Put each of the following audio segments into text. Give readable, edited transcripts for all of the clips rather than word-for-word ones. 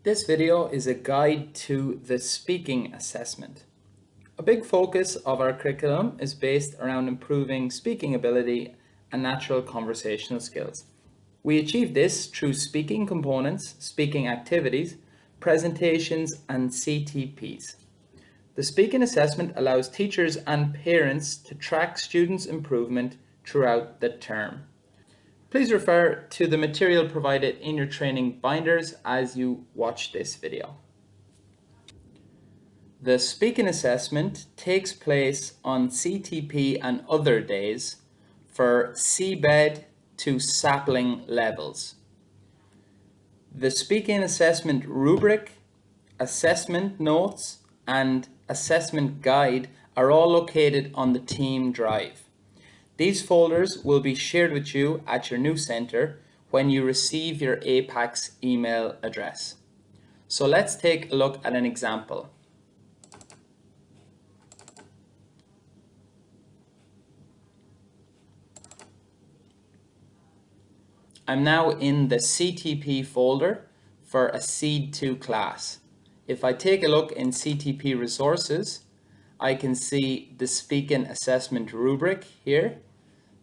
This video is a guide to the speaking assessment. A big focus of our curriculum is based around improving speaking ability and natural conversational skills. We achieve this through speaking components, speaking activities, presentations, and CTPs. The speaking assessment allows teachers and parents to track students' improvement throughout the term. Please refer to the material provided in your training binders as you watch this video. The speaking assessment takes place on CTP and other days for seabed to sapling levels. The speaking assessment rubric, assessment notes, and assessment guide are all located on the team drive. These folders will be shared with you at your new center when you receive your APACS email address. So let's take a look at an example. I'm now in the CTP folder for a Seed 2 class. If I take a look in CTP resources, I can see the speaking assessment rubric here,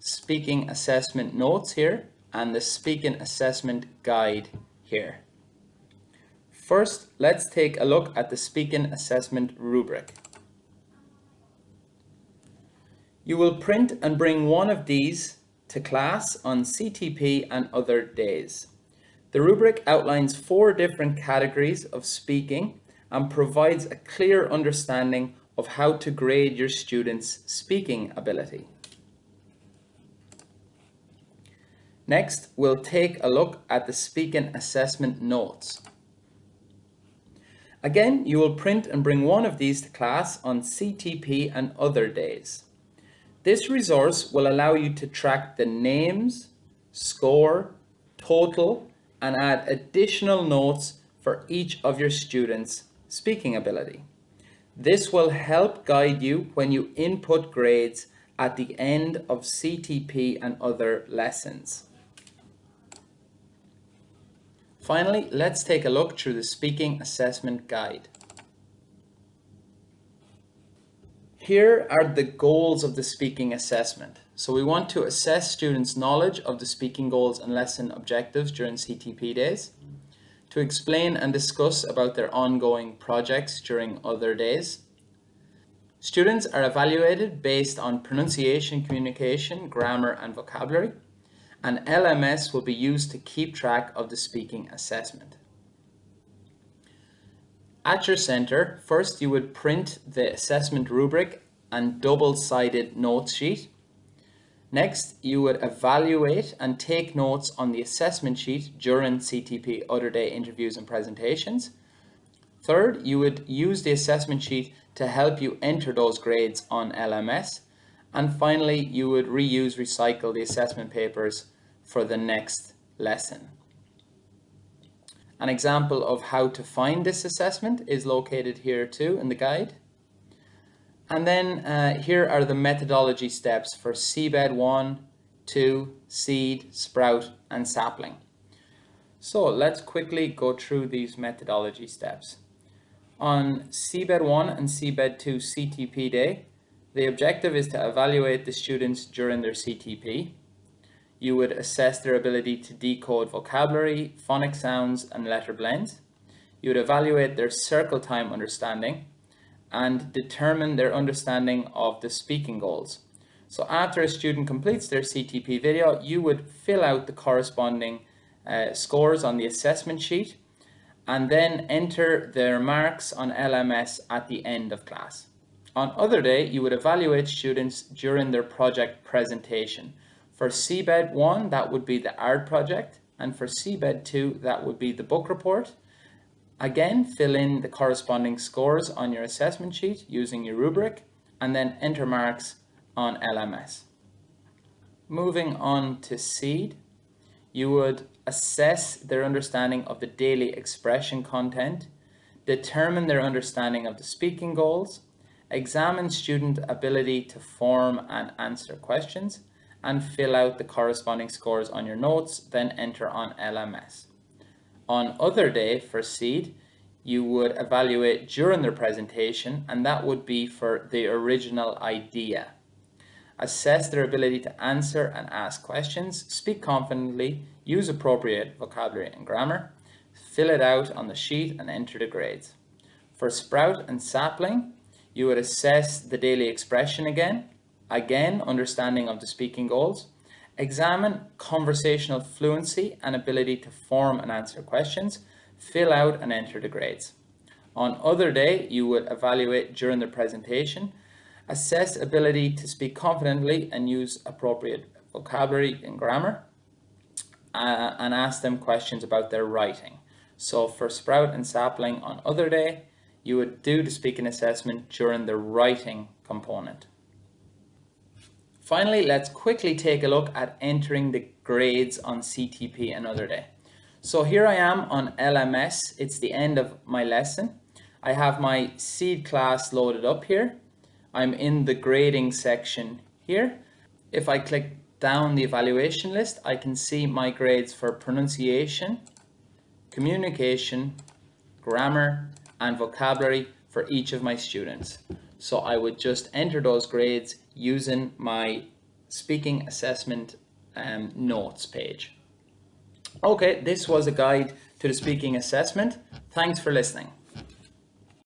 speaking assessment notes here, and the speaking assessment guide here. First, let's take a look at the speaking assessment rubric. You will print and bring one of these to class on CTP and other days. The rubric outlines 4 different categories of speaking and provides a clear understanding of how to grade your students' speaking ability. Next, we'll take a look at the speaking assessment notes. Again, you will print and bring one of these to class on CTP and other days. This resource will allow you to track the names, score, total, and add additional notes for each of your students' speaking ability. This will help guide you when you input grades at the end of CTP and other lessons. Finally, let's take a look through the speaking assessment guide. Here are the goals of the speaking assessment. So we want to assess students' knowledge of the speaking goals and lesson objectives during CTP days, to explain and discuss about their ongoing projects during other days. Students are evaluated based on pronunciation, communication, grammar, and vocabulary, and LMS will be used to keep track of the speaking assessment. At your center, first you would print the assessment rubric and double-sided note sheet. Next, you would evaluate and take notes on the assessment sheet during CTP other day interviews and presentations. Third, you would use the assessment sheet to help you enter those grades on LMS. And finally, you would recycle the assessment papers for the next lesson. An example of how to find this assessment is located here too in the guide. And then here are the methodology steps for seabed 1, 2, seed, sprout, and sapling. So let's quickly go through these methodology steps. On seabed 1 and seabed 2 CTP day, the objective is to evaluate the students during their CTP. You would assess their ability to decode vocabulary, phonic sounds, and letter blends. You would evaluate their circle time understanding and determine their understanding of the speaking goals. So after a student completes their CTP video, you would fill out the corresponding scores on the assessment sheet and then enter their marks on LMS at the end of class. On other day, you would evaluate students during their project presentation. For seabed 1, that would be the art project, and for seabed 2, that would be the book report. Again, fill in the corresponding scores on your assessment sheet using your rubric, and then enter marks on LMS. Moving on to seed, you would assess their understanding of the daily expression content, determine their understanding of the speaking goals, examine student ability to form and answer questions, and fill out the corresponding scores on your notes, then enter on LMS. On other day for Seed, you would evaluate during their presentation, and that would be for the original idea. Assess their ability to answer and ask questions, speak confidently, use appropriate vocabulary and grammar, fill it out on the sheet and enter the grades. For Sprout and Sapling, you would assess the daily expression again, understanding of the speaking goals, examine conversational fluency and ability to form and answer questions, fill out and enter the grades. On other day, you would evaluate during the presentation, assess ability to speak confidently and use appropriate vocabulary and grammar, and ask them questions about their writing. So for Sprout and Sapling on other day, you would do the speaking assessment during the writing component. Finally, let's quickly take a look at entering the grades on CTP and other day. So here I am on LMS. It's the end of my lesson. I have my Seed class loaded up here. I'm in the grading section here. If I click down the evaluation list, I can see my grades for pronunciation, communication, grammar, and vocabulary for each of my students. So I would just enter those grades using my speaking assessment notes page. Okay, this was a guide to the speaking assessment. Thanks for listening.